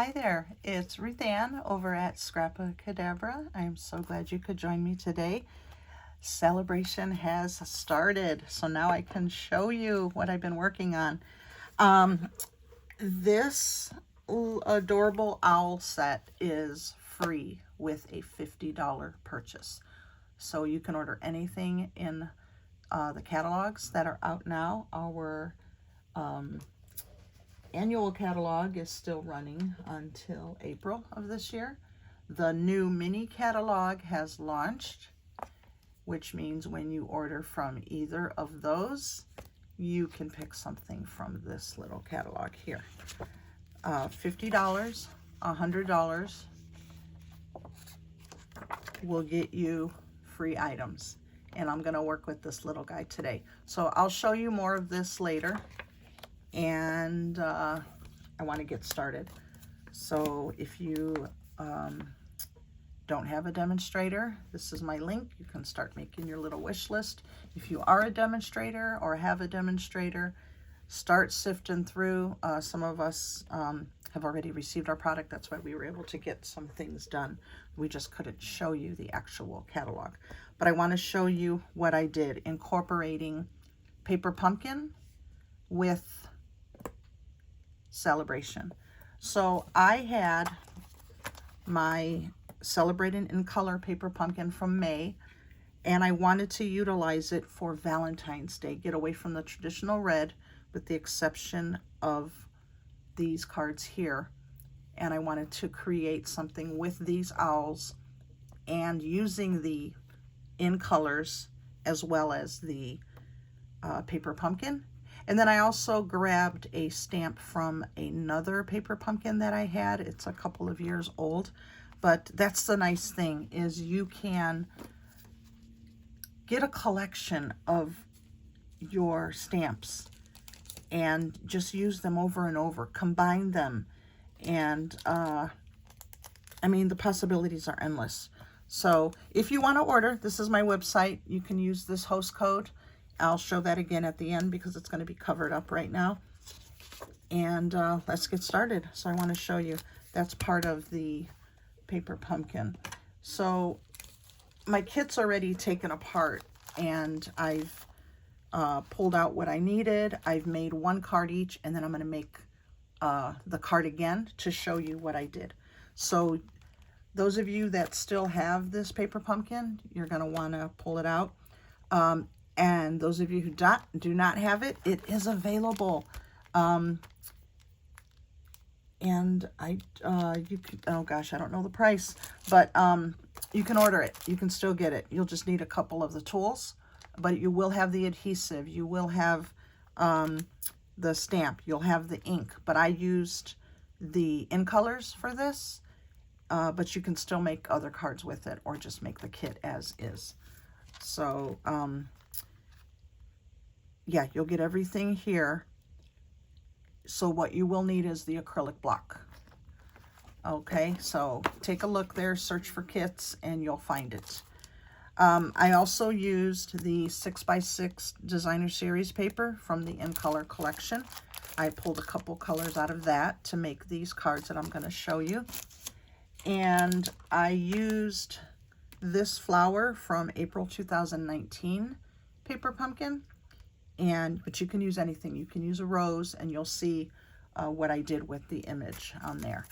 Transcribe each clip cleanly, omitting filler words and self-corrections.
Hi there, it's Ruth Ann over at Scrapacadabra. I'm so glad you could join me today. Celebration has started, so now I can show you what I've been working on. This adorable owl set is free with a $50 purchase. So you can order anything in the catalogs that are out now. Our annual catalog is still running until April of this year. The new mini catalog has launched, which means when you order from either of those, you can pick something from this little catalog here. $50, $100 will get you free items. And I'm gonna work with this little guy today. So I'll show you more of this later. And I want to get started. So if you don't have a demonstrator, this is my link. You can start making your little wish list. If you are a demonstrator or have a demonstrator, start sifting through. Some of us have already received our product. That's why we were able to get some things done. We just couldn't show you the actual catalog. But I want to show you what I did, incorporating paper pumpkin with celebration. So I had my Celebrating in Color paper pumpkin from May, and I wanted to utilize it for Valentine's Day. Get away from the traditional red, with the exception of these cards here. And I wanted to create something with these owls and using the in colors as well as the paper pumpkin. And then I also grabbed a stamp from another paper pumpkin that I had. It's a couple of years old, but that's the nice thing, is you can get a collection of your stamps and just use them over and over, combine them. And I mean, the possibilities are endless. So if you want to order, this is my website. You can use this host code. I'll show that again at the end because it's going to be covered up right now. And let's get started. So I want to show you, that's part of the paper pumpkin. So my kit's already taken apart, and I've pulled out what I needed. I've made one card each, and then I'm going to make the card again to show you what I did. So those of you that still have this paper pumpkin, you're going to want to pull it out. And those of you who do not have it, it is available. And you can, oh gosh, I don't know the price, but you can order it. You can still get it. You'll just need a couple of the tools, but you will have the adhesive. You will have the stamp. You'll have the ink. But I used the in colors for this, but you can still make other cards with it or just make the kit as is. So, yeah, you'll get everything here. So what you will need is the acrylic block. Okay, so take a look there, search for kits, and you'll find it. I also used the 6x6 Designer Series paper from the In Color collection. I pulled a couple colors out of that to make these cards that I'm going to show you. And I used this flower from April 2019 paper pumpkin. But you can use anything. You can use a rose, and you'll see what I did with the image on there.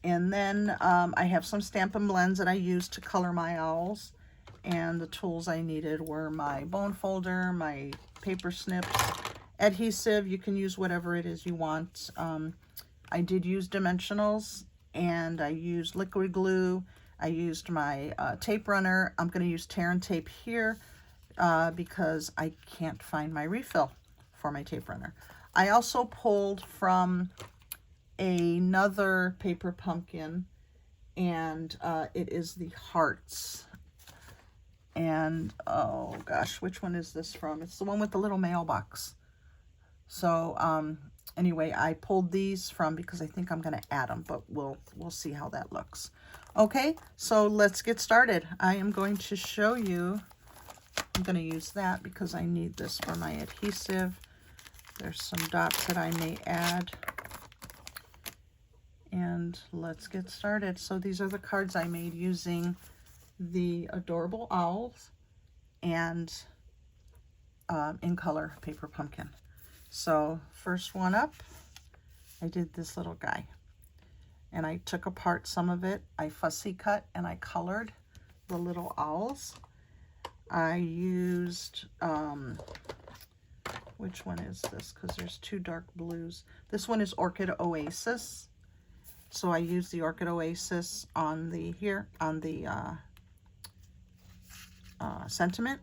And then I have some Stampin' Blends that I used to color my owls. And the tools I needed were my bone folder, my paper snips, adhesive. You can use whatever it is you want. I did use dimensionals, and I used liquid glue. I used my tape runner. I'm going to use tear and tape here. Because I can't find my refill for my tape runner. I also pulled from another paper pumpkin, and it is the hearts. And oh gosh, which one is this from? It's the one with the little mailbox. So anyway, I pulled these from because I think I'm going to add them, but we'll see how that looks. Okay, so let's get started. I am going to show you. I'm going to use that because I need this for my adhesive. There's some dots that I may add. And let's get started. So these are the cards I made using the Adorable Owls and in color paper pumpkin. So first one up, I did this little guy. And I took apart some of it. I fussy cut and I colored the little owls. I used, which one is this? Because there's two dark blues. This one is Orchid Oasis. So I used the Orchid Oasis on the, here, on the sentiment.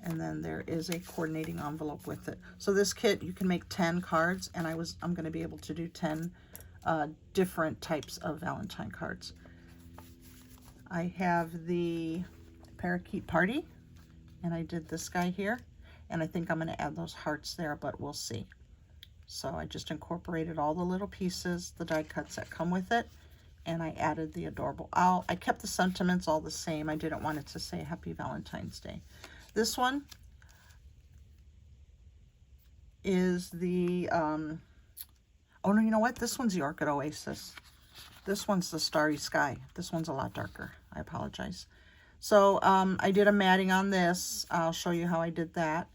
And then there is a coordinating envelope with it. So this kit, you can make 10 cards, and I'm going to be able to do 10 different types of Valentine cards. I have the Parakeet Party, and I did this guy here, and I think I'm going to add those hearts there, but we'll see. So I just incorporated all the little pieces, the die cuts that come with it, and I added the Adorable Owl. I kept the sentiments all the same. I didn't want it to say Happy Valentine's Day. This one is the, oh no, you know what? This one's the Orchid Oasis. This one's the Starry Sky. This one's a lot darker. I apologize. So I did a matting on this. I'll show you how I did that.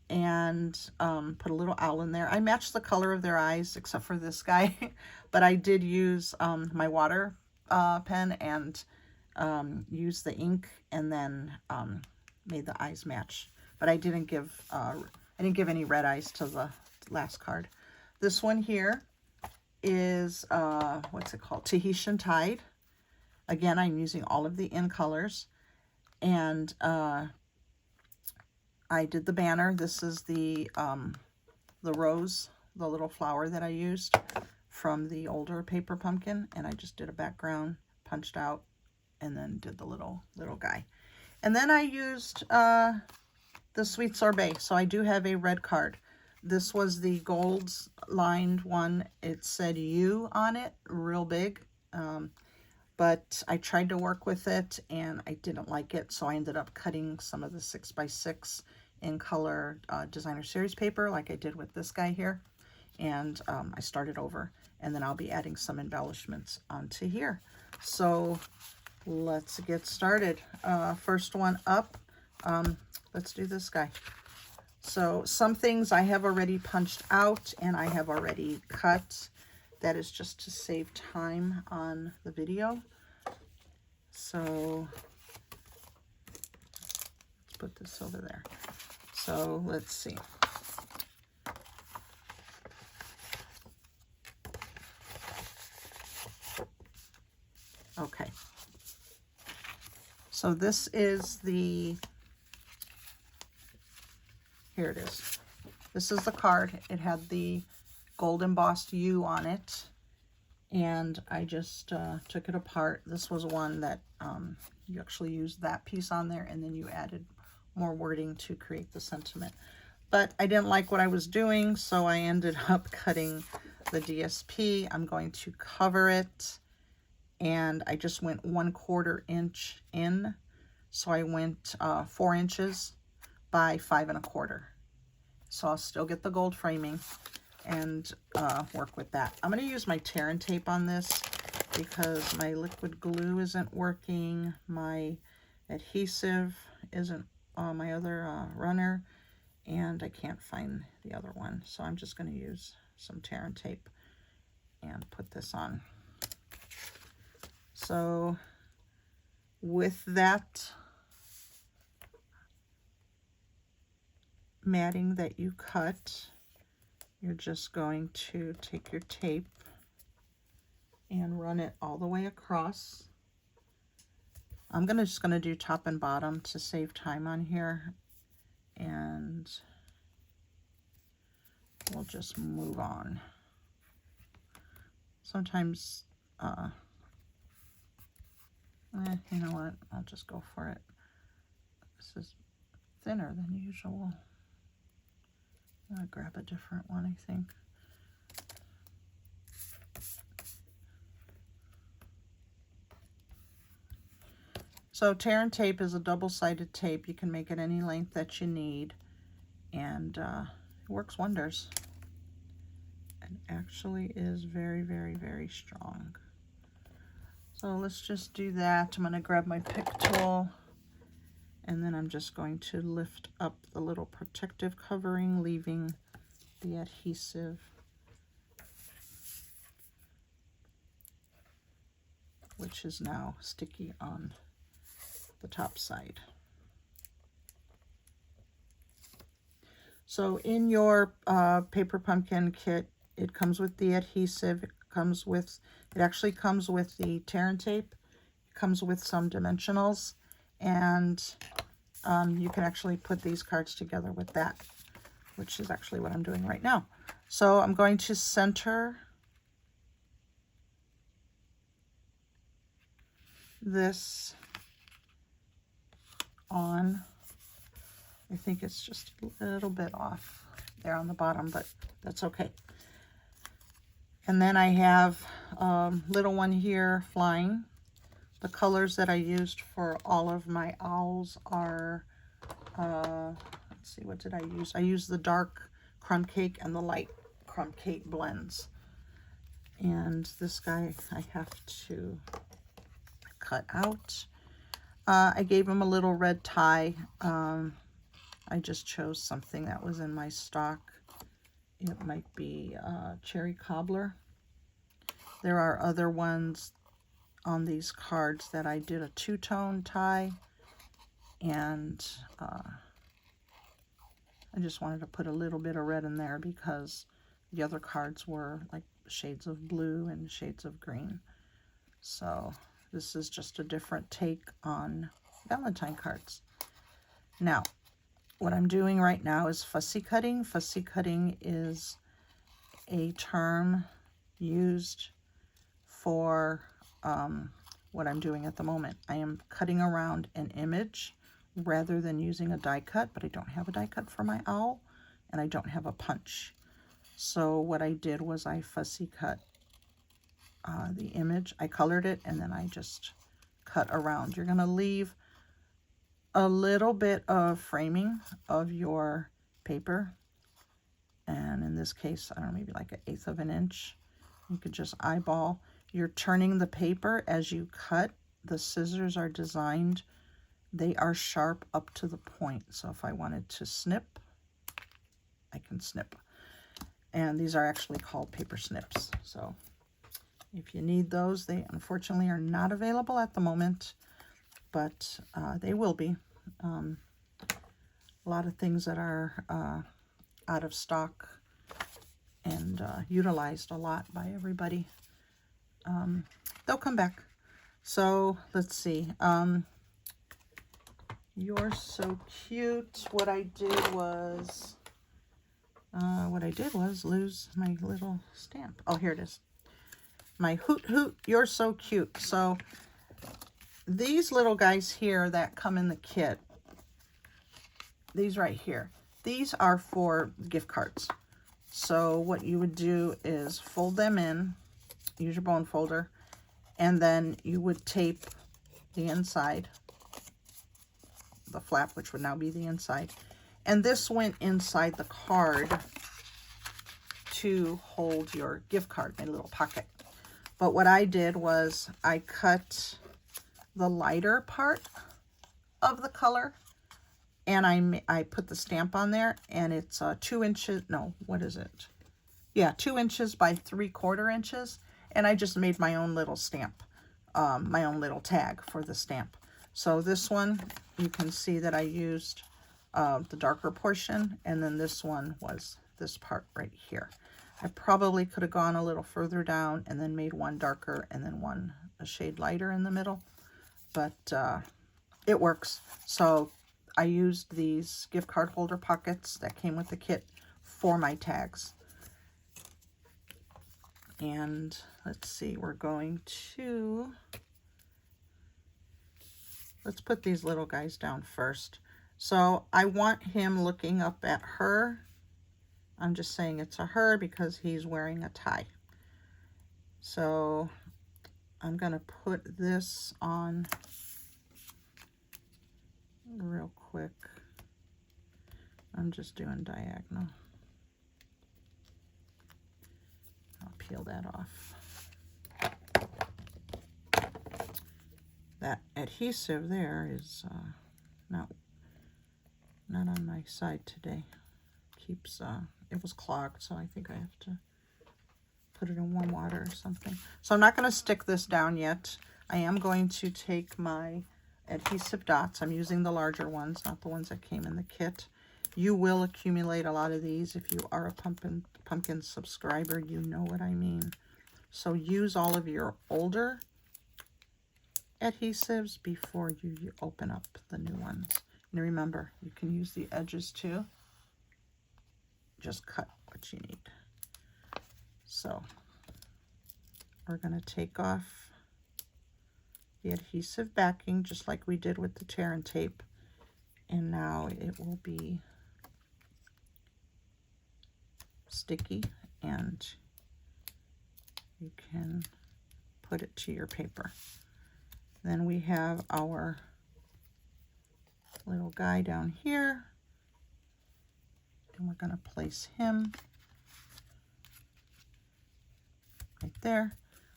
And put a little owl in there. I matched the color of their eyes except for this guy. But I did use my water pen and use the ink, and then made the eyes match. But I didn't give any red eyes to the last card. This one here is what's it called? Tahitian Tide. Again, I'm using all of the in colors, and I did the banner. This is the rose, the little flower that I used from the older paper pumpkin, and I just did a background, punched out, and then did the little guy. And then I used the Sweet Sorbet. So I do have a red card. This was the gold lined one. It said U on it, real big. But I tried to work with it and I didn't like it. So I ended up cutting some of the 6x6 in color designer series paper like I did with this guy here. And I started over. And then I'll be adding some embellishments onto here. So let's get started. First one up, let's do this guy. So some things I have already punched out and I have already cut. That is just to save time on the video. So let's put this over there. So let's see. Okay. So this is the, here it is. This is the card. It had the gold embossed U on it. And I just took it apart. This was one that you actually used that piece on there, and then you added more wording to create the sentiment. But I didn't like what I was doing, so I ended up cutting the DSP. I'm going to cover it. And I just went 1/4 inch in. So I went 4 inches by 5 1/4. So I'll still get the gold framing and work with that. I'm going to use my tear and tape on this because my liquid glue isn't working. My adhesive isn't on my other runner, and I can't find the other one. So I'm just going to use some tear and tape and put this on. So with that matting that you cut, you're just going to take your tape and run it all the way across. I'm just gonna do top and bottom to save time on here, and we'll just move on. Sometimes you know what, I'll just go for it. This is thinner than usual. I'm gonna grab a different one, I think. So tear and tape is a double-sided tape. You can make it any length that you need, and it works wonders. And actually is very, very, very strong. So let's just do that. I'm going to grab my pick tool, and then I'm just going to lift up the little protective covering, leaving the adhesive, which is now sticky on the top side. So in your paper pumpkin kit, it comes with the adhesive, it actually comes with the tear and tape, it comes with some dimensionals, and you can actually put these cards together with that, which is actually what I'm doing right now. So I'm going to center this on, I think it's just a little bit off there on the bottom, but that's okay. And then I have little one here flying. The colors that I used for all of my owls are, let's see, what did I use? I used the dark crumb cake and the light crumb cake blends. And this guy I have to cut out. I gave him a little red tie. I just chose something that was in my stock. It might be cherry cobbler. There are other ones on these cards that I did a two-tone tie, and I just wanted to put a little bit of red in there because the other cards were like shades of blue and shades of green. So this is just a different take on Valentine cards. Now, what I'm doing right now is fussy cutting. Fussy cutting is a term used for what I'm doing at the moment. I am cutting around an image rather than using a die cut, but I don't have a die cut for my owl, and I don't have a punch. So what I did was I fussy cut the image. I colored it, and then I just cut around. You're going to leave a little bit of framing of your paper, and in this case, I don't know, maybe like 1/8 of an inch. You could just eyeball. You're turning the paper as you cut. The scissors are designed, they are sharp up to the point. So if I wanted to snip, I can snip. And these are actually called paper snips. So if you need those, they unfortunately are not available at the moment, but they will be. A lot of things that are out of stock and utilized a lot by everybody, they'll come back. So let's see. You're so cute. What I did was lose my little stamp. Oh, here it is. My hoot hoot, you're so cute. So these little guys here that come in the kit, these right here, these are for gift cards. So what you would do is fold them in, use your bone folder, and then you would tape the inside, the flap, which would now be the inside. And this went inside the card to hold your gift card in a little pocket. But what I did was I cut the lighter part of the color, and I put the stamp on there, and it's 2 inches, no, what is it? Yeah, 2 inches by 3/4 inches, and I just made my own little stamp, my own little tag for the stamp. So this one, you can see that I used the darker portion, and then this one was this part right here. I probably could have gone a little further down and then made one darker and then one a shade lighter in the middle, but it works. So I used these gift card holder pockets that came with the kit for my tags. And let's see, we're going to, let's put these little guys down first. So I want him looking up at her. I'm just saying it's a her because he's wearing a tie. So I'm going to put this on real quick. I'm just doing diagonal. peel that off. That adhesive there is not on my side today. Keeps it was clogged, so I think I have to put it in warm water or something. So I'm not going to stick this down yet. I am going to take my adhesive dots. I'm using the larger ones, not the ones that came in the kit. You will accumulate a lot of these. If you are a pumpkin subscriber, you know what I mean. So use all of your older adhesives before you open up the new ones. And remember, you can use the edges too. Just cut what you need. So we're going to take off the adhesive backing just like we did with the tear and tape. And now it will be sticky and you can put it to your paper. Then we have our little guy down here, and we're going to place him right there.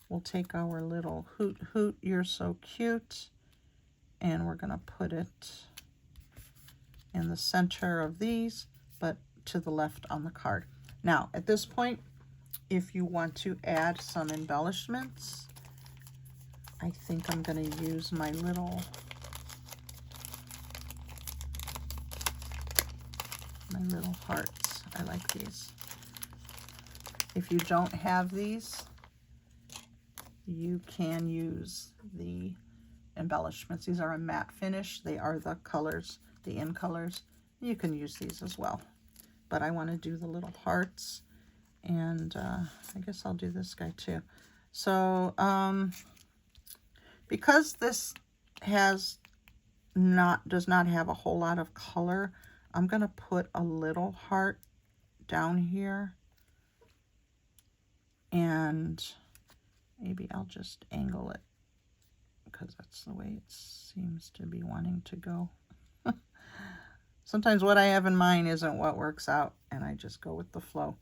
We'll take our little hoot hoot, you're so cute, and we're going to put it in the center of these, but to the left on the card. Now, at this point, if you want to add some embellishments, I think I'm going to use my little hearts. I like these. If you don't have these, you can use the embellishments. These are a matte finish. They are the colors, the in colors. You can use these as well. But I want to do the little hearts, and I guess I'll do this guy too. So because this does not have a whole lot of color, I'm going to put a little heart down here, and maybe I'll just angle it because that's the way it seems to be wanting to go. Sometimes what I have in mind isn't what works out, and I just go with the flow.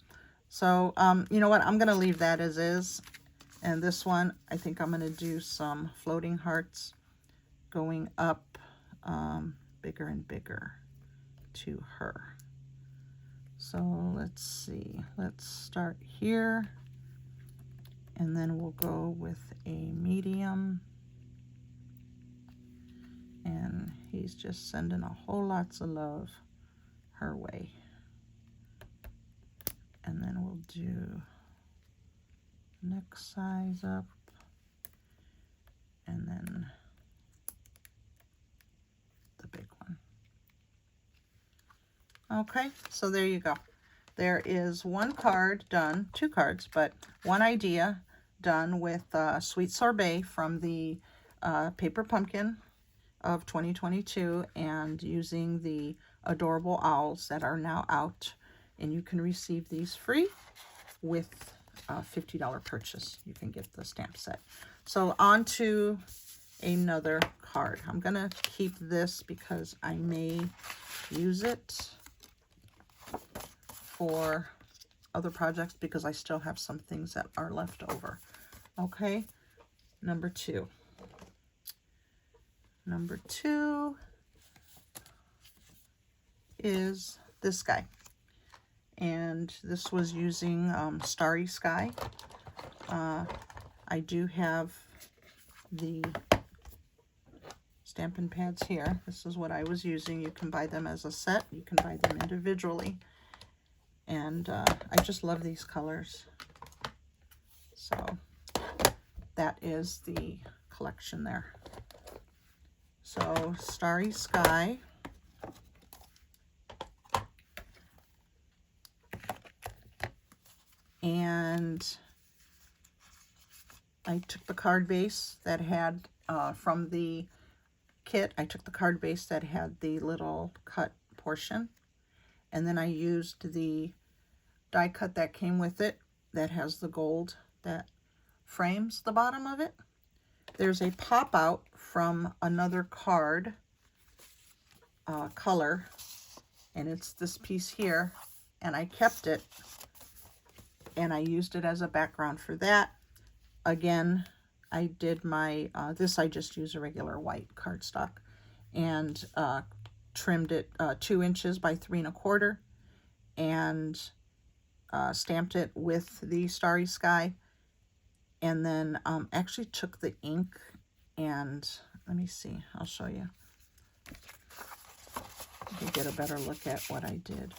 So, you know what? I'm going to leave that as is. And this one, I think I'm going to do some floating hearts going up bigger and bigger to her. So let's see. Let's start here. And then we'll go with a medium. And he's just sending a whole lots of love her way. And then we'll do next size up. And then the big one. Okay, so there you go. There is one card done, two cards, but one idea done with Sweet Sorbet from the Paper Pumpkin of 2022, and using the adorable owls that are now out, and you can receive these free with a $50 purchase. You can get the stamp set. So on to another card. I'm gonna keep this because I may use it for other projects because I still have some things that are left over. Okay, number two. Number two is this guy. And this was using Starry Sky. I do have the Stampin' Pads here. This is what I was using. You can buy them as a set. You can buy them individually. And I just love these colors. So that is the collection there. So Starry Sky. And I took the card base that had, from the kit, I took the card base that had the little cut portion. And then I used the die cut that came with it that has the gold that frames the bottom of it. There's a pop out from another card color, and it's this piece here, and I kept it and I used it as a background for that. Again, I did my, this I just used a regular white cardstock, and trimmed it 2 inches by 3 1/4, and stamped it with the Starry Sky, and then actually took the ink and, let me see, I'll show you. You get a better look at what I did.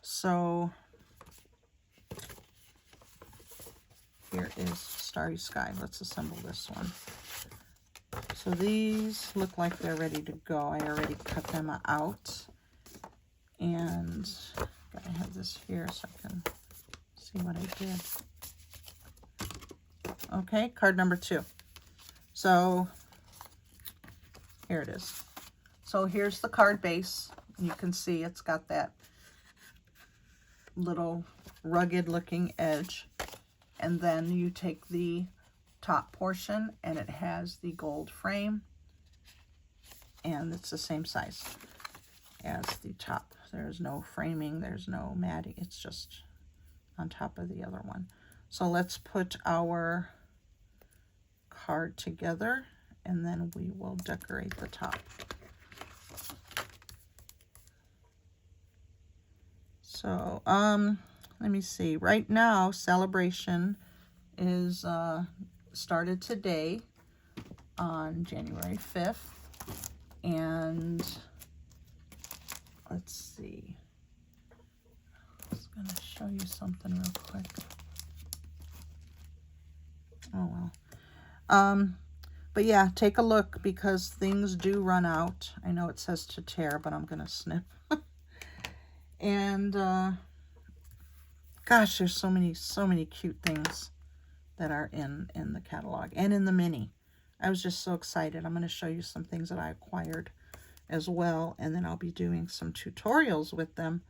So here is Starry Sky. Let's assemble this one. So these look like they're ready to go. I already cut them out, and I have this here so I can see what I did. Okay, card number 2. So here it is. So here's the card base. You can see it's got that little rugged looking edge, and then you take the top portion and it has the gold frame, and it's the same size as the top. There's no framing, there's no matting, it's just on top of the other one. So let's put our card together, and then we will decorate the top. So let me see, right now Celebration is started today on January 5th, and let's see, I was going to show you something real quick. Oh well. But yeah, take a look, because things do run out. I know it says to tear, but I'm going to snip. And gosh, there's so many cute things that are in the catalog and in the mini. I was just so excited. I'm going to show you some things that I acquired as well, and then I'll be doing some tutorials with them.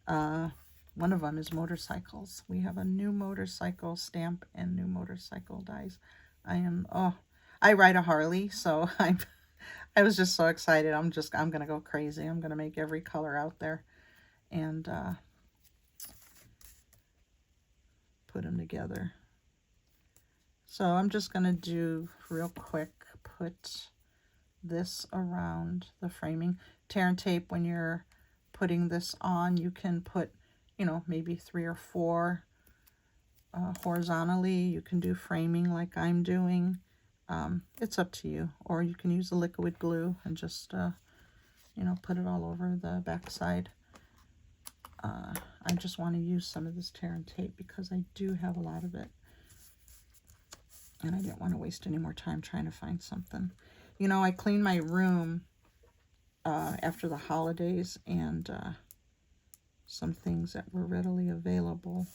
One of them is motorcycles. We have a new motorcycle stamp and new motorcycle dies. I ride a Harley, so I was just so excited. I'm going to go crazy. I'm going to make every color out there and put them together. So I'm just going to do real quick, put this around the framing. Tear and tape, when you're putting this on, you can put, you know, maybe 3 or 4 horizontally. You can do framing like I'm doing. It's up to you. Or you can use the liquid glue and just, you know, put it all over the back side. I just want to use some of this tear and tape because I do have a lot of it. And I didn't want to waste any more time trying to find something. You know, I cleaned my room after the holidays, and some things that were readily available,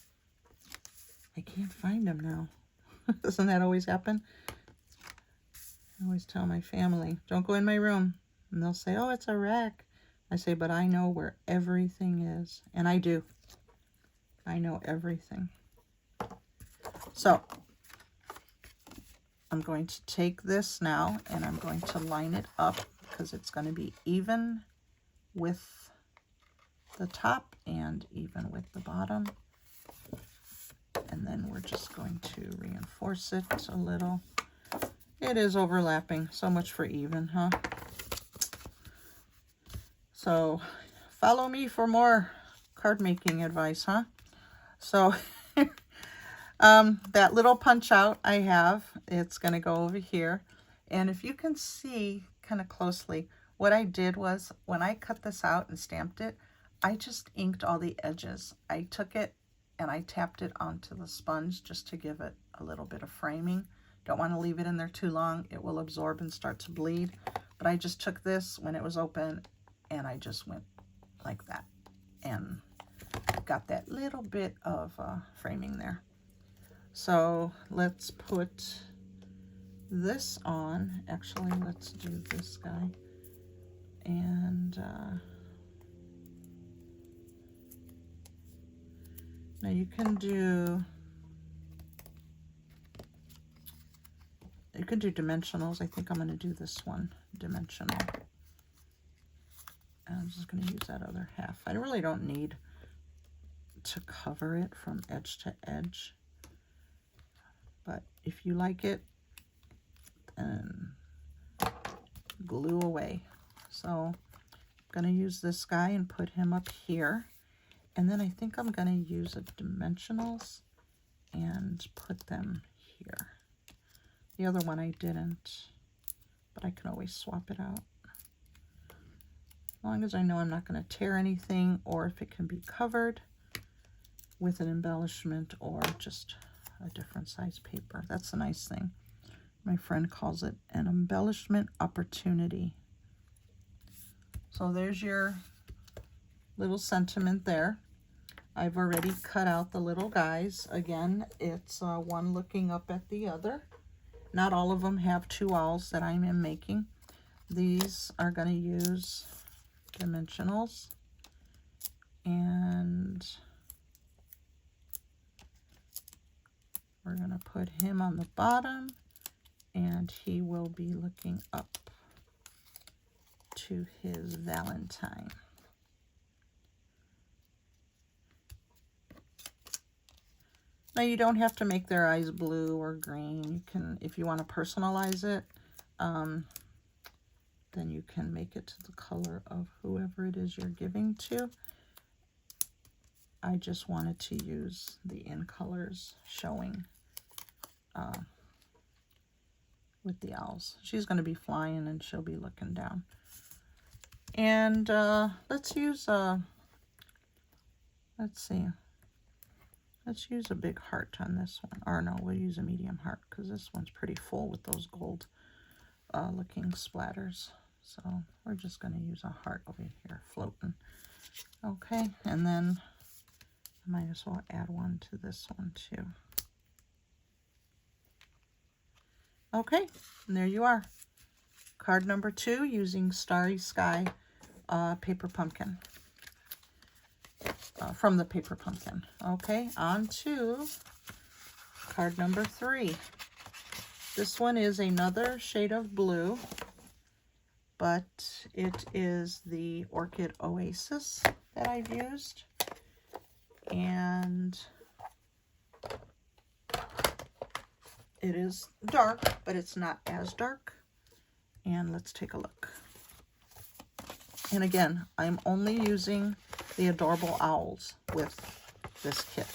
I can't find them now. Doesn't that always happen? I always tell my family, don't go in my room. And they'll say, oh, it's a wreck. I say, but I know where everything is. And I do. I know everything. So I'm going to take this now, and I'm going to line it up because it's going to be even with the top and even with the bottom. And then we're just going to reinforce it a little. It is overlapping. So much for even, huh? So follow me for more card making advice, huh? So that little punch out I have, it's going to go over here. And if you can see kind of closely, what I did was when I cut this out and stamped it, I just inked all the edges. I took it and I tapped it onto the sponge just to give it a little bit of framing. Don't want to leave it in there too long. It will absorb and start to bleed. But I just took this when it was open and I just went like that and got that little bit of framing there. So let's put this on. Actually, let's do this guy. And now you can do dimensionals. I think I'm going to do this one dimensional. And I'm just going to use that other half. I really don't need to cover it from edge to edge. But if you like it, then glue away. So I'm going to use this guy and put him up here. And then I think I'm going to use a dimensionals and put them here. The other one I didn't, but I can always swap it out. As long as I know I'm not going to tear anything, or if it can be covered with an embellishment or just a different size paper. That's a nice thing. My friend calls it an embellishment opportunity. So there's your little sentiment there. I've already cut out the little guys. Again, it's one looking up at the other. Not all of them have two owls that I'm making. These are going to use dimensionals, and we're going to put him on the bottom, and he will be looking up to his Valentine. Now you don't have to make their eyes blue or green. You can, if you want to personalize it, then you can make it to the color of whoever it is you're giving to. I just wanted to use the in colors showing with the owls. She's going to be flying and she'll be looking down. And let's use let's see. Let's use a big heart on this one. Or no, we'll use a medium heart because this one's pretty full with those gold looking splatters. So we're just going to use a heart over here floating. Okay, and then I might as well add one to this one too. Okay, and there you are. Card number 2 using Starry Sky paper pumpkin. From the paper pumpkin. Okay, on to card number 3. This one is another shade of blue, but it is the Orchid Oasis that I've used. And it is dark, but it's not as dark. And let's take a look. And again, I'm only using the adorable owls with this kit.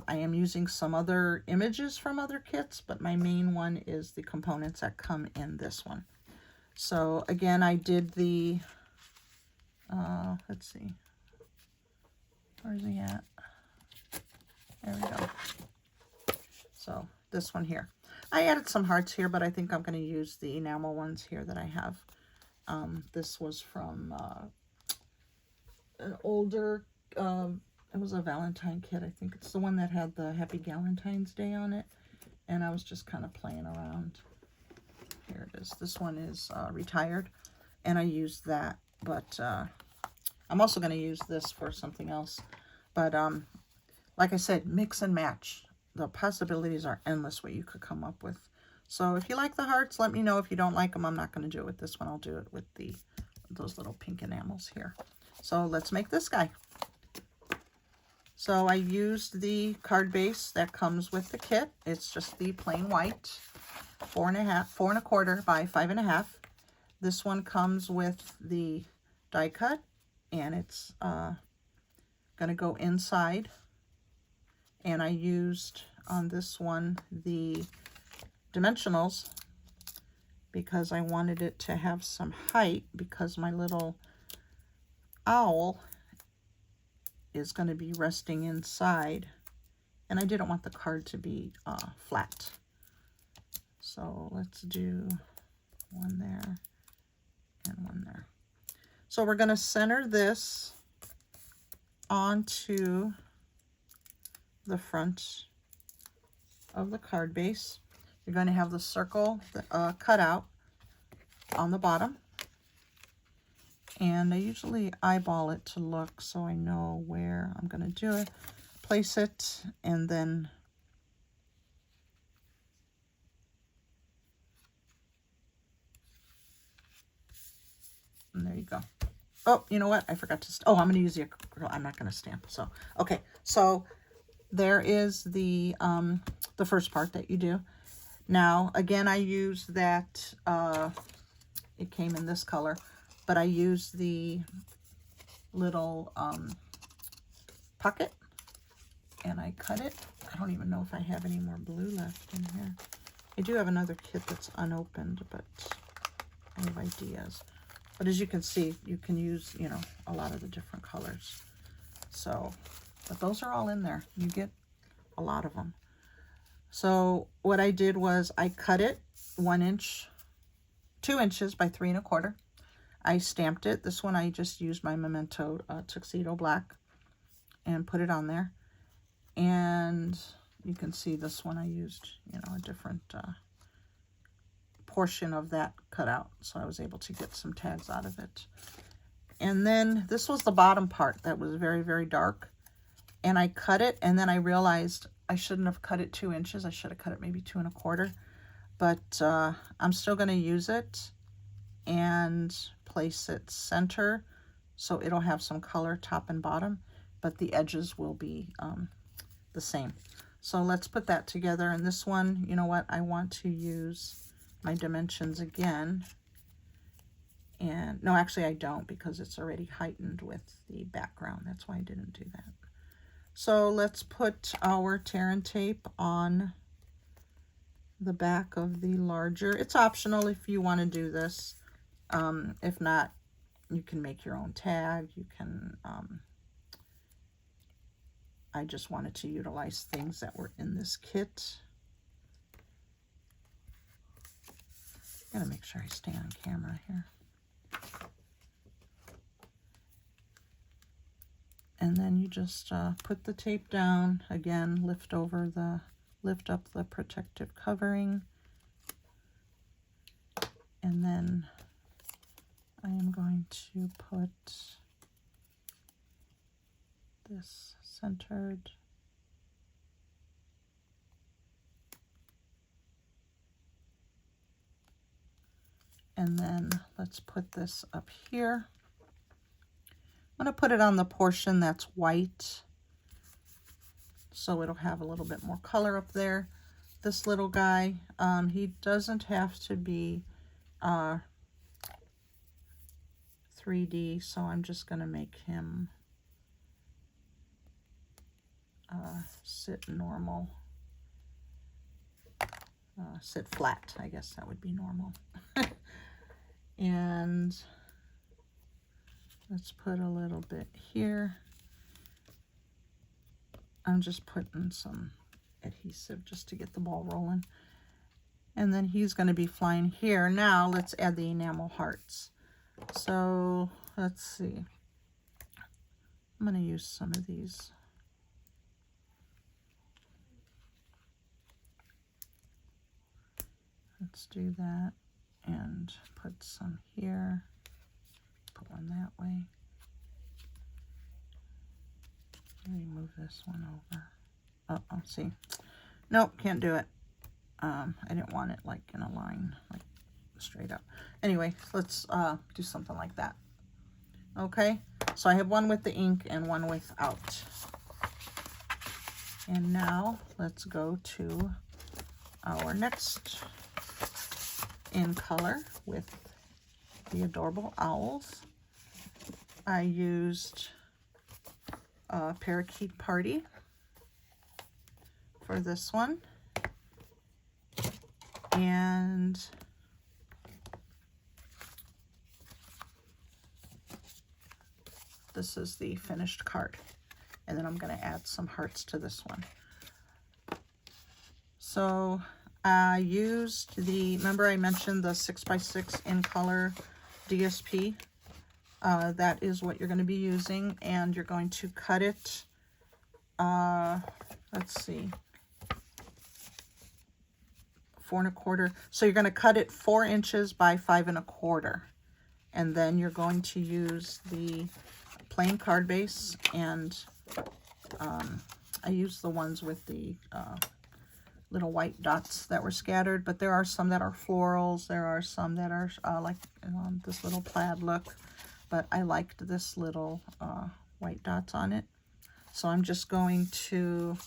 I am using some other images from other kits, but my main one is the components that come in this one. So again, I did the, let's see, where's he at? There we go. So this one here. I added some hearts here, but I think I'm going to use the enamel ones here that I have. This was from an older, it was a Valentine kit. I think it's the one that had the Happy Galentine's Day on it. And I was just kind of playing around. Here it is. This one is retired. And I used that. But I'm also going to use this for something else. But like I said, mix and match. The possibilities are endless what you could come up with. So if you like the hearts, let me know. If you don't like them, I'm not going to do it with this one. I'll do it with those little pink enamels here. So let's make this guy. So I used the card base that comes with the kit. It's just the plain white, 4 1/4 by 5 1/2. This one comes with the die cut, and it's going to go inside. And I used on this one the dimensionals because I wanted it to have some height, because my little owl is going to be resting inside, and I didn't want the card to be flat. So let's do one there and one there. So we're going to center this onto the front of the card base. You're going to have the circle cut out on the bottom. And I usually eyeball it to look so I know where I'm going to do it. Place it, and then and there you go. Oh, you know what? I forgot to, oh, I'm going to use the acrylic. I'm not going to stamp. So, okay. So there is the first part that you do. Now, again, I used that, it came in this color, but I used the little pocket, and I cut it. I don't even know if I have any more blue left in here. I do have another kit that's unopened, but I have ideas. But as you can see, you can use, you know, a lot of the different colors. So, but those are all in there. You get a lot of them. So what I did was I cut it 1 inch, 2 inches by 3 1/4. I stamped it. This one I just used my Memento Tuxedo Black and put it on there. And you can see this one I used, you know, a different portion of that cut out. So I was able to get some tags out of it. And then this was the bottom part that was very, very dark. And I cut it, and then I realized I shouldn't have cut it 2 inches. I should have cut it maybe 2 1/4. But I'm still going to use it and place it center so it'll have some color top and bottom, but the edges will be the same. So let's put that together. And this one, you know what, I want to use my dimensions again. And no, actually I don't, because it's already heightened with the background. That's why I didn't do that. So let's put our tear and tape on the back of the larger. It's optional if you want to do this. If not, you can make your own tag. You can, I just wanted to utilize things that were in this kit. Gotta make sure I stay on camera here. And then you just put the tape down again, lift up the protective covering, and then I am going to put this centered. And then let's put this up here. I'm going to put it on the portion that's white, so it'll have a little bit more color up there. This little guy, he doesn't have to be 3D, so I'm just going to make him sit normal. Sit flat, I guess that would be normal. And let's put a little bit here. I'm just putting some adhesive just to get the ball rolling. And then he's going to be flying here. Now let's add the enamel hearts. So let's see. I'm going to use some of these. Let's do that and put some here. Put one that way. Move this one over. Uh-oh, see. Nope, can't do it. I didn't want it like in a line, like straight up. Anyway, let's do something like that. Okay, so I have one with the ink and one without. And now let's go to our next in color with the adorable owls. I used Parakeet Party for this one, and this is the finished card, and then I'm going to add some hearts to this one. So I used remember I mentioned the 6x6 in color DSP. That is what you're going to be using, and you're going to cut it, let's see, 4 1/4. So you're going to cut it 4 inches by 5 1/4, and then you're going to use the plain card base, and I used the ones with the little white dots that were scattered, but there are some that are florals. There are some that are like this little plaid look. but I liked this little white dots on it. So I'm just going to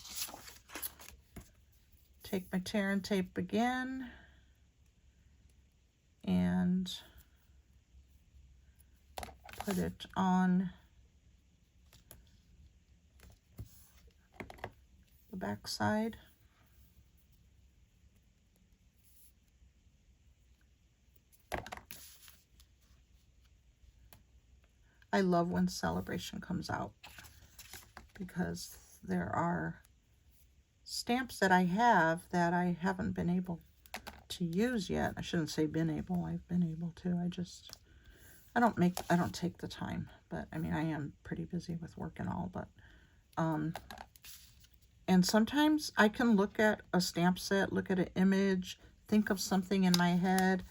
take my tear and tape again and put it on the back side. I love when Celebration comes out because there are stamps that I have that I haven't been able to use yet. I shouldn't say been able, I've been able to. I don't take the time, but I mean, I am pretty busy with work and all, but, and sometimes I can look at a stamp set, look at an image, think of something in my head,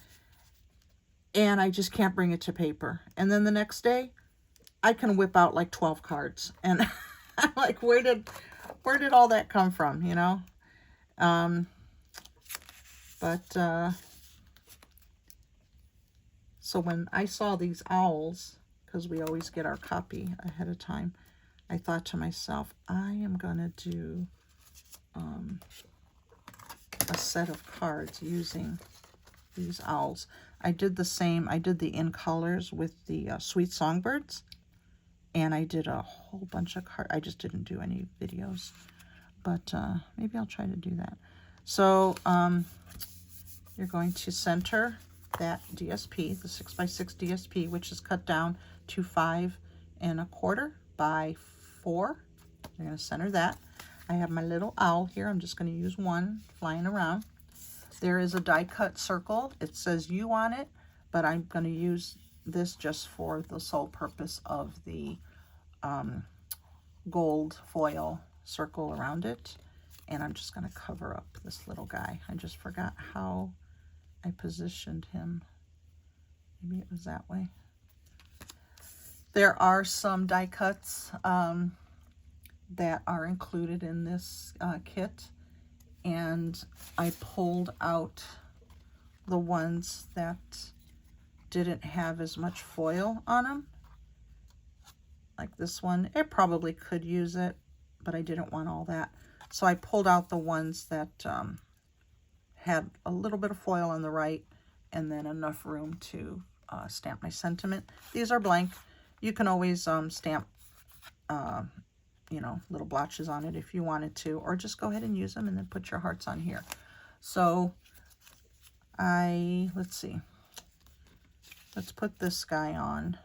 and I just can't bring it to paper. And then the next day, I can whip out like 12 cards, and I'm like, where did all that come from, you know? So when I saw these owls, because we always get our copy ahead of time, I thought to myself, I am gonna do a set of cards using these owls. I did the same. I did the in colors with the Sweet Songbirds, and I did a whole bunch of cards. I just didn't do any videos, but maybe I'll try to do that. So you're going to center that DSP, the 6x6 DSP, which is cut down to 5 1/4 by 4. You're going to center that. I have my little owl here. I'm just going to use one flying around. There is a die cut circle. It says U on it, but I'm going to use this just for the sole purpose of the gold foil circle around it. And I'm just going to cover up this little guy. I just forgot how I positioned him. Maybe it was that way. There are some die cuts that are included in this kit, and I pulled out the ones that didn't have as much foil on them. Like this one, it probably could use it, but I didn't want all that. So I pulled out the ones that had a little bit of foil on the right and then enough room to stamp my sentiment. These are blank. You can always stamp, you know, little blotches on it if you wanted to, or just go ahead and use them and then put your hearts on here. So let's see. Let's put this guy on.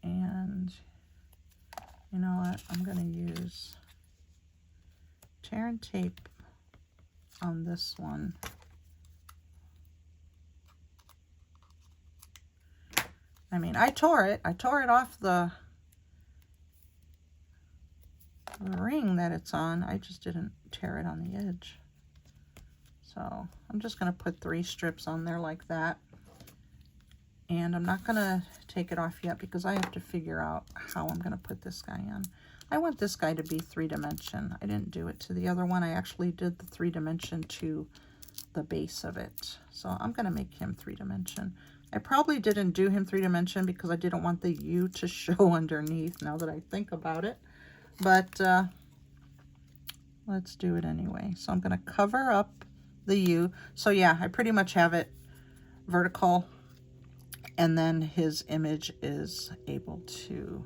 And you know what? I'm going to use tear and tape on this one. I mean, I tore it off the ring that it's on. I just didn't tear it on the edge. So I'm just going to put 3 strips on there like that. And I'm not going to take it off yet because I have to figure out how I'm going to put this guy on. I want this guy to be 3-dimension. I didn't do it to the other one. I actually did the 3-dimension to the base of it. So I'm going to make him 3-dimension. I probably didn't do him 3-dimension because I didn't want the U to show underneath now that I think about it. But let's do it anyway. So I'm going to cover up the U. So yeah, I pretty much have it vertical, and then his image is able to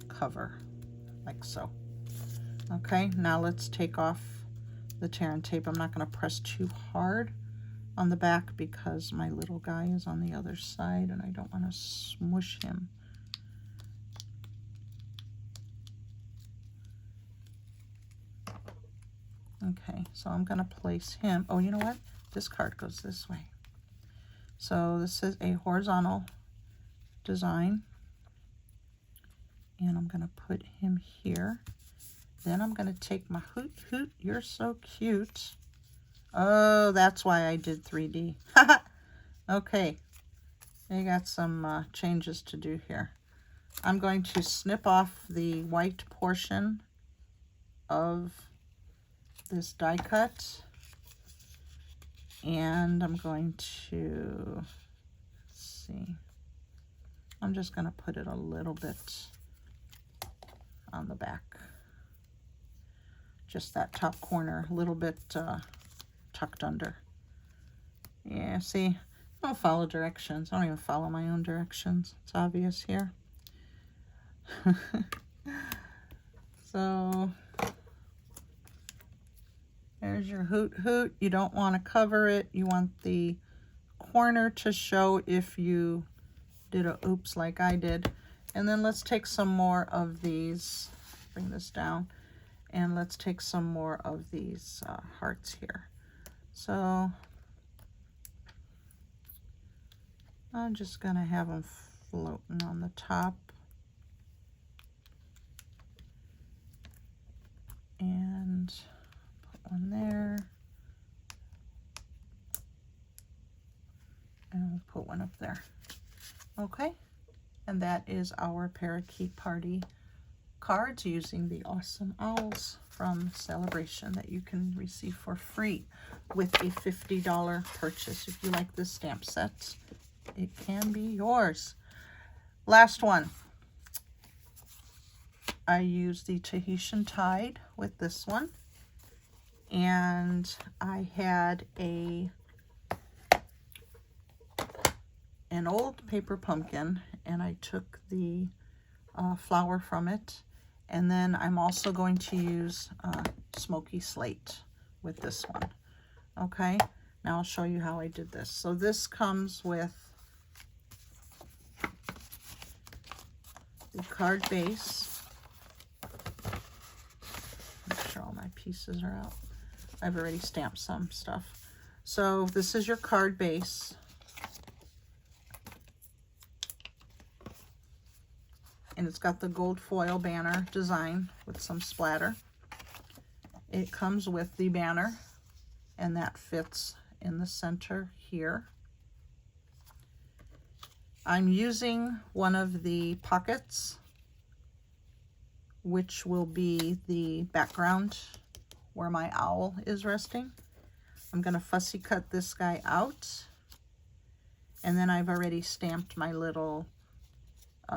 cover like so. Okay, now let's take off the tear and tape. I'm not going to press too hard on the back because my little guy is on the other side and I don't want to smush him. Okay, so I'm going to place him. Oh, you know what? This card goes this way. So this is a horizontal design. And I'm going to put him here. Then I'm going to take my Hoot Hoot. You're so cute. Oh, that's why I did 3D. Okay. I got some changes to do here. I'm going to snip off the white portion of this die cut, and I'm going to, let's see, I'm just going to put it a little bit on the back. Just that top corner, a little bit tucked under. Yeah, see, I don't follow directions. I don't even follow my own directions. It's obvious here. So there's your hoot hoot. You don't want to cover it. You want the corner to show if you did a oops like I did. And then let's take some more of these, bring this down, and let's take some more of these hearts here. So I'm just gonna have them floating on the top. And put one there. And we'll put one up there. Okay, and that is our Parakeet Party cards using the Awesome Owls from Celebration that you can receive for free with a $50 purchase. If you like this stamp set, it can be yours. Last one. I used the Tahitian Tide with this one, and I had an old paper pumpkin, and I took the flower from it, and then I'm also going to use Smoky Slate with this one. Okay, now I'll show you how I did this. So this comes with the card base. Make sure all my pieces are out. I've already stamped some stuff. So this is your card base. And it's got the gold foil banner design with some splatter. It comes with the banner, and that fits in the center here. I'm using one of the pockets, which will be the background where my owl is resting. I'm going to fussy cut this guy out, and then I've already stamped my little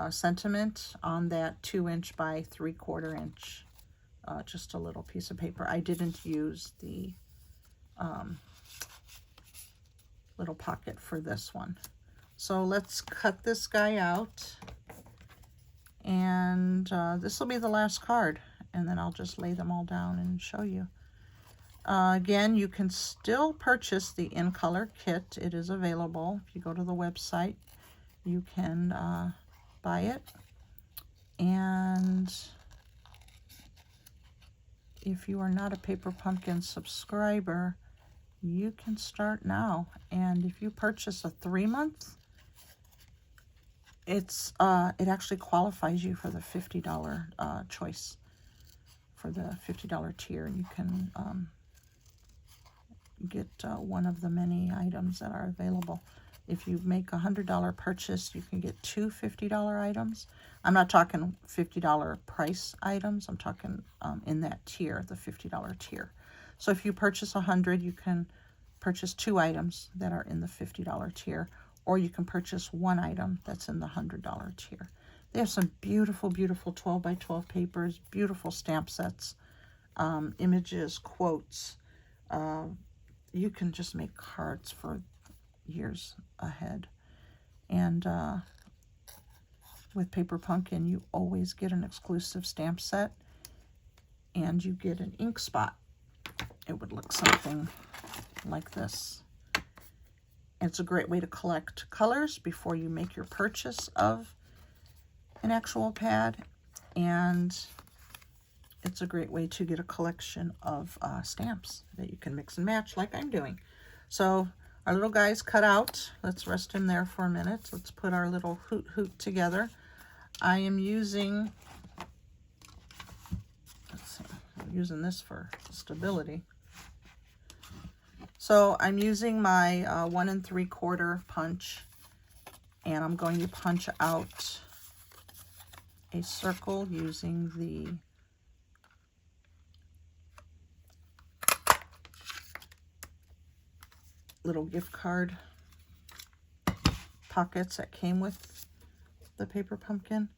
sentiment on that 2" by 3/4 inch, just a little piece of paper. I didn't use the little pocket for this one. So let's cut this guy out, and this will be the last card, and then I'll just lay them all down and show you. Again, you can still purchase the In Color kit. It is available. If you go to the website, you can buy it. And if you are not a Paper Pumpkin subscriber, you can start now. And if you purchase a 3-month, it actually qualifies you for the $50 choice, for the $50 tier. You can get one of the many items that are available. If you make a $100 purchase, you can get 2 $50 items. I'm not talking $50 price items. I'm talking in that tier, the $50 tier. So if you purchase 100, you can purchase 2 items that are in the $50 tier, or you can purchase 1 item that's in the $100 tier. They have some beautiful, beautiful 12 by 12 papers, beautiful stamp sets, images, quotes. You can just make cards for years ahead. And with Paper Pumpkin, you always get an exclusive stamp set, and you get an ink spot. It would look something like this. It's a great way to collect colors before you make your purchase of an actual pad, and it's a great way to get a collection of stamps that you can mix and match like I'm doing. So our little guy's cut out. Let's rest him there for a minute. Let's put our little hoot hoot together. I am using, let's see, I'm using this for stability. So I'm using my 1 3/4 punch, and I'm going to punch out a circle using the little gift card pockets that came with the paper pumpkin,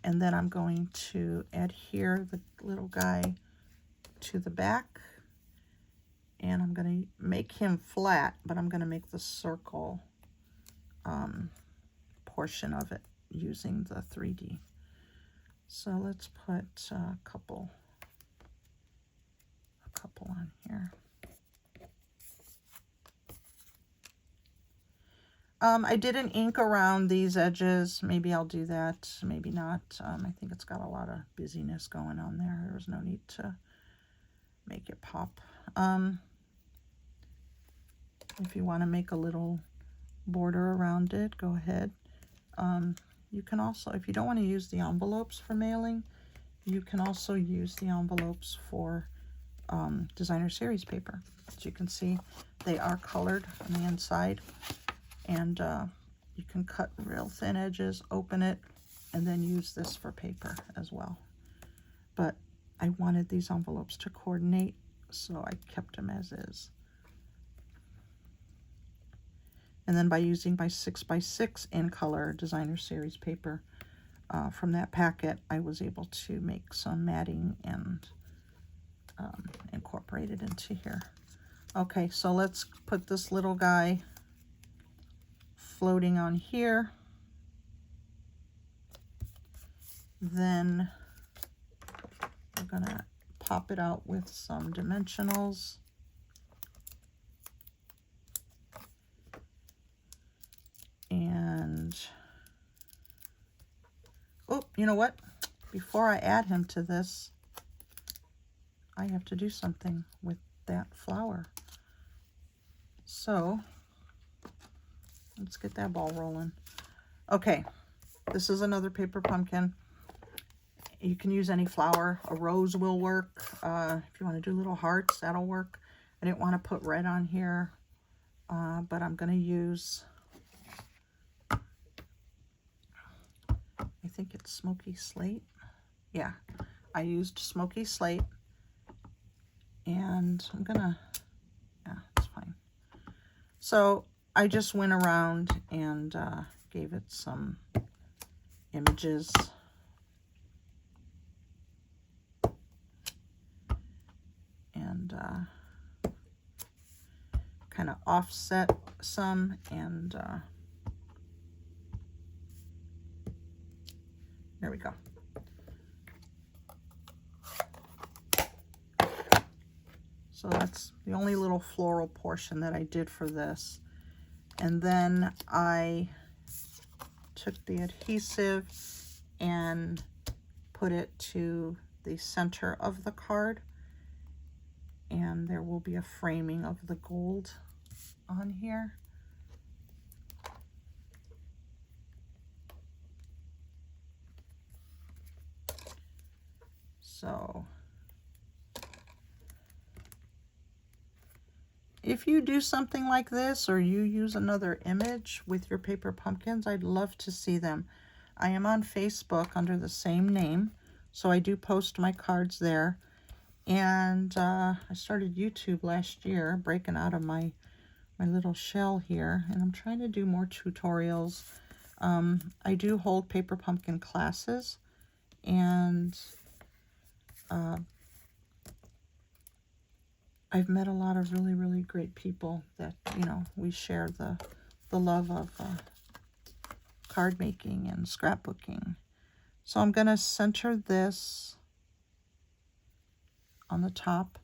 and then I'm going to adhere the little guy to the back, and I'm going to make him flat, but I'm going to make the circle portion of it using the 3D. So let's put a couple on here. I didn't ink around these edges. Maybe I'll do that, maybe not. I think it's got a lot of busyness going on there. There was no need to make it pop. If you want to make a little border around it, go ahead. You can also, if you don't want to use the envelopes for mailing, you can also use the envelopes for designer series paper. As you can see, they are colored on the inside, and you can cut real thin edges, open it, and then use this for paper as well. But I wanted these envelopes to coordinate, so I kept them as is. And then by using my 6x6 in color designer series paper from that packet, I was able to make some matting and incorporate it into here. Okay, so let's put this little guy floating on here. Then we're gonna pop it out with some dimensionals. And, oh, you know what? Before I add him to this, I have to do something with that flower. So let's get that ball rolling. Okay, this is another paper pumpkin. You can use any flower. A rose will work. If you want to do little hearts, that'll work. I didn't want to put red on here, but I'm going to use, I think it's Smoky Slate. Yeah, I used Smoky Slate, and I'm gonna, yeah, it's fine. So I just went around and gave it some images. And kind of offset some, and there we go. So that's the only little floral portion that I did for this. And then I took the adhesive and put it to the center of the card. And there will be a framing of the gold on here. So if you do something like this, or you use another image with your paper pumpkins, I'd love to see them. I am on Facebook under the same name, so I do post my cards there. And I started YouTube last year, breaking out of my little shell here, and I'm trying to do more tutorials. I do hold paper pumpkin classes, and I've met a lot of really, really great people that, you know, we share the love of card making and scrapbooking. So I'm going to center this on the top,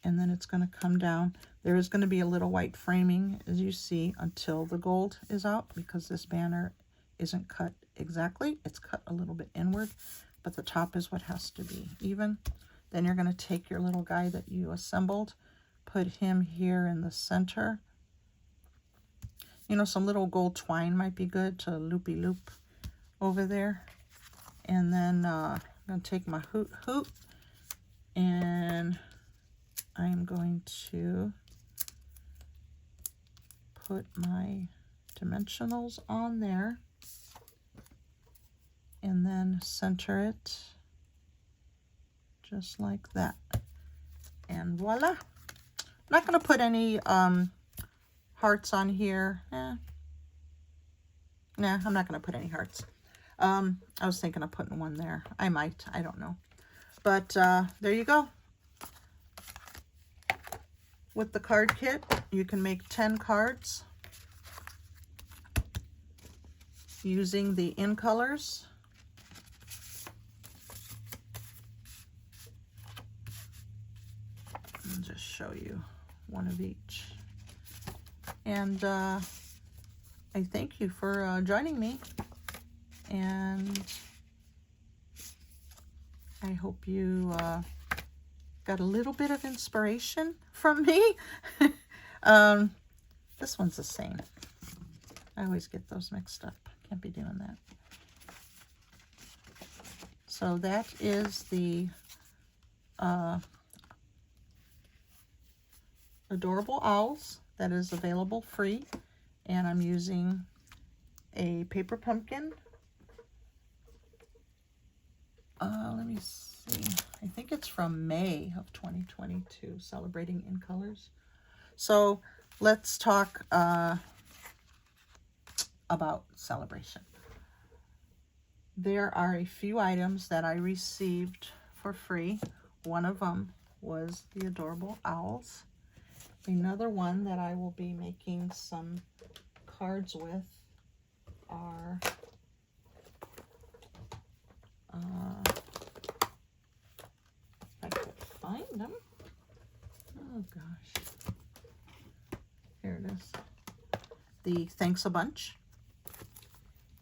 and then it's going to come down. There is going to be a little white framing, as you see, until the gold is out, because this banner isn't cut exactly. It's cut a little bit inward, but the top is what has to be even. Then you're going to take your little guy that you assembled, put him here in the center. You know, some little gold twine might be good to loopy-loop over there. And then I'm going to take my hoot, and I'm going to put my dimensionals on there, and then center it just like that, and voila. I'm not going to put any hearts on here. Nah, I'm not going to put any hearts. I was thinking of putting one there. I might. I don't know. But there you go. With the card kit, you can make 10 cards using the in colors. I'll just show you one of each. And I thank you for joining me. And I hope you got a little bit of inspiration from me. This one's the same. I always get those mixed up. Can't be doing that. So that is the Adorable Owls that is available free. And I'm using a paper pumpkin. Let me see. I think it's from May of 2022, Celebrating in Colors. So let's talk about celebration. There are a few items that I received for free. One of them was the Adorable Owls. Another one that I will be making some cards with are if I could find them. Oh gosh. Here it is. The Thanks a Bunch.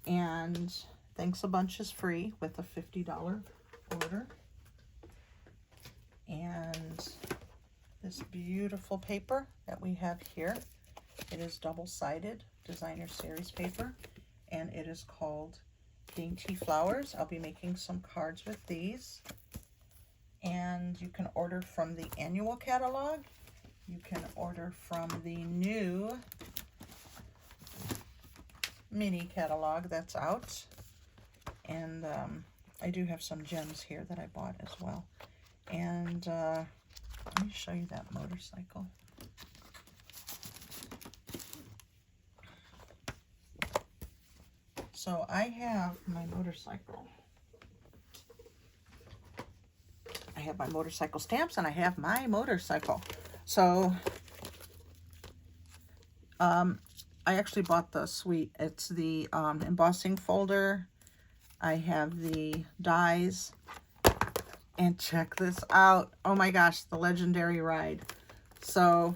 And Thanks a Bunch is free with a $50 order. And this beautiful paper that we have here, it is double-sided designer series paper, and it is called Dainty Flowers. I'll be making some cards with these. And you can order from the annual catalog. You can order from the new mini catalog that's out. And I do have some gems here that I bought as well. And let me show you that motorcycle. So I have my motorcycle. I have my motorcycle stamps and I have my motorcycle. So I actually bought the suite. It's the embossing folder. I have the dies. And check this out. Oh my gosh, the Legendary Ride. So,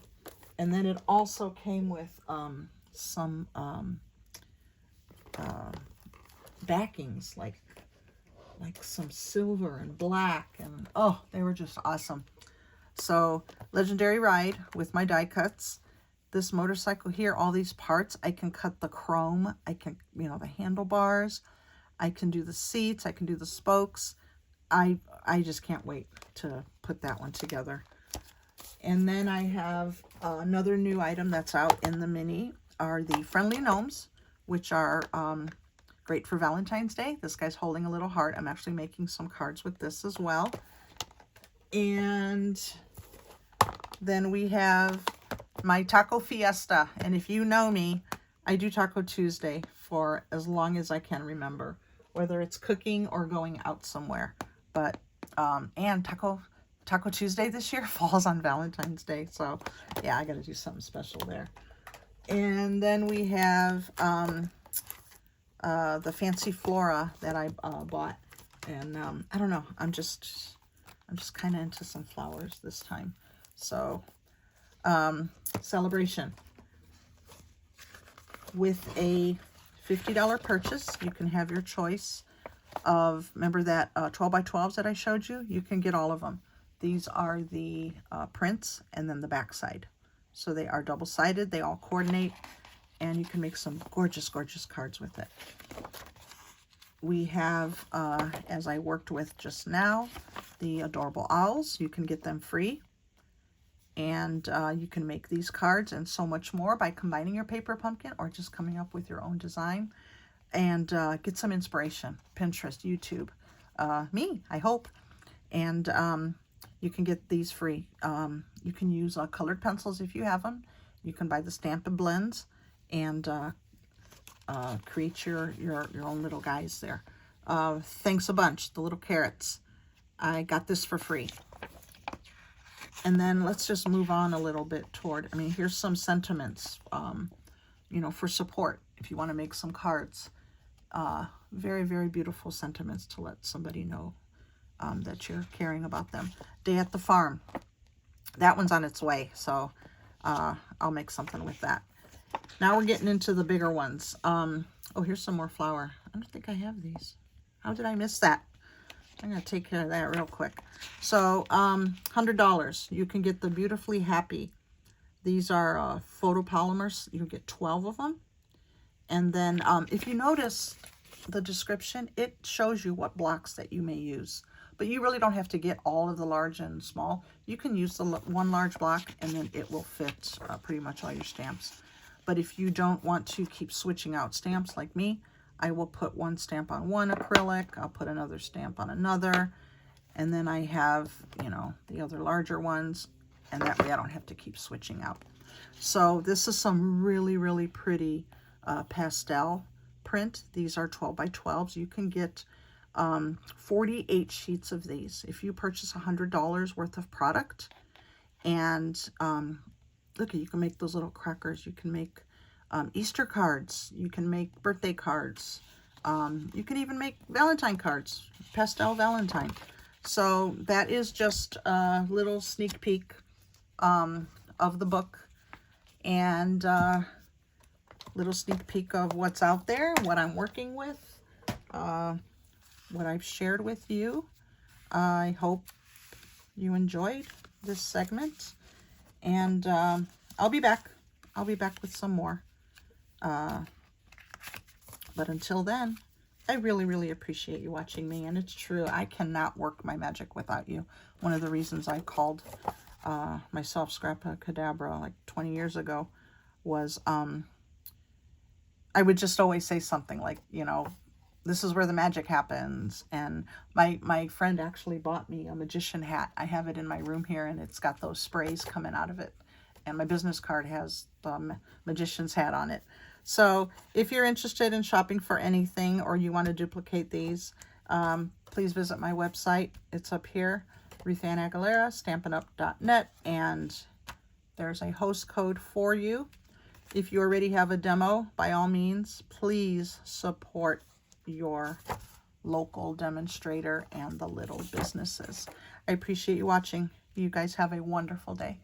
and then it also came with some backings, like some silver and black, and oh, they were just awesome. So, Legendary Ride with my die cuts. This motorcycle here, all these parts, I can cut the chrome. I can, you know, the handlebars. I can do the seats. I can do the spokes. I just can't wait to put that one together. And then I have another new item that's out in the mini are the Friendly Gnomes, which are great for Valentine's Day. This guy's holding a little heart. I'm actually making some cards with this as well. And then we have my Taco Fiesta. And if you know me, I do Taco Tuesday for as long as I can remember, whether it's cooking or going out somewhere. But and Taco Tuesday this year falls on Valentine's Day, so yeah, I got to do something special there. And then we have the Fancy Flora that I bought, and I don't know, I'm just kind of into some flowers this time. So celebration with a $50 purchase, you can have your choice of, remember that 12 by 12s that I showed you? You can get all of them. These are the prints and then the back side. So they are double-sided, they all coordinate, and you can make some gorgeous, gorgeous cards with it. We have, as I worked with just now, the Adorable Owls. You can get them free. And you can make these cards and so much more by combining your paper pumpkin or just coming up with your own design. And get some inspiration. Pinterest, YouTube, me, I hope. And you can get these free. You can use colored pencils if you have them. You can buy the Stamp and Blends and create your own little guys there. Thanks a bunch, the little carrots. I got this for free. And then let's just move on a little bit toward, I mean, here's some sentiments, you know, for support if you want to make some cards. Very, very beautiful sentiments to let somebody know that you're caring about them. Day at the farm. That one's on its way, so I'll make something with that. Now we're getting into the bigger ones. Oh, here's some more flour. I don't think I have these. How did I miss that? I'm going to take care of that real quick. So, $100. You can get the Beautifully Happy. These are photopolymers. You get 12 of them. And then if you notice the description, it shows you what blocks that you may use. But you really don't have to get all of the large and small. You can use the one large block and then it will fit pretty much all your stamps. But if you don't want to keep switching out stamps like me, I will put one stamp on one acrylic. I'll put another stamp on another. And then I have, you know, the other larger ones. And that way I don't have to keep switching out. So this is some really, really pretty pastel print. These are 12 by 12s. You can get 48 sheets of these if you purchase $100 worth of product. And look, you can make those little crackers. You can make Easter cards. You can make birthday cards. You can even make Valentine cards, pastel Valentine. So that is just a little sneak peek of the book, and little sneak peek of what's out there, what I'm working with, what I've shared with you. I hope you enjoyed this segment, and I'll be back. I'll be back with some more. But until then, I really, really appreciate you watching me. And it's true, I cannot work my magic without you. One of the reasons I called myself Scrappa Cadabra like 20 years ago was I would just always say something like, you know, this is where the magic happens. And my friend actually bought me a magician hat. I have it in my room here, and it's got those sprays coming out of it. And my business card has the magician's hat on it. So if you're interested in shopping for anything, or you want to duplicate these, please visit my website. It's up here, Ruth Ann Aguilera, StampinUp.net, and there's a host code for you. If you already have a demo, by all means, please support your local demonstrator and the little businesses. I appreciate you watching. You guys have a wonderful day.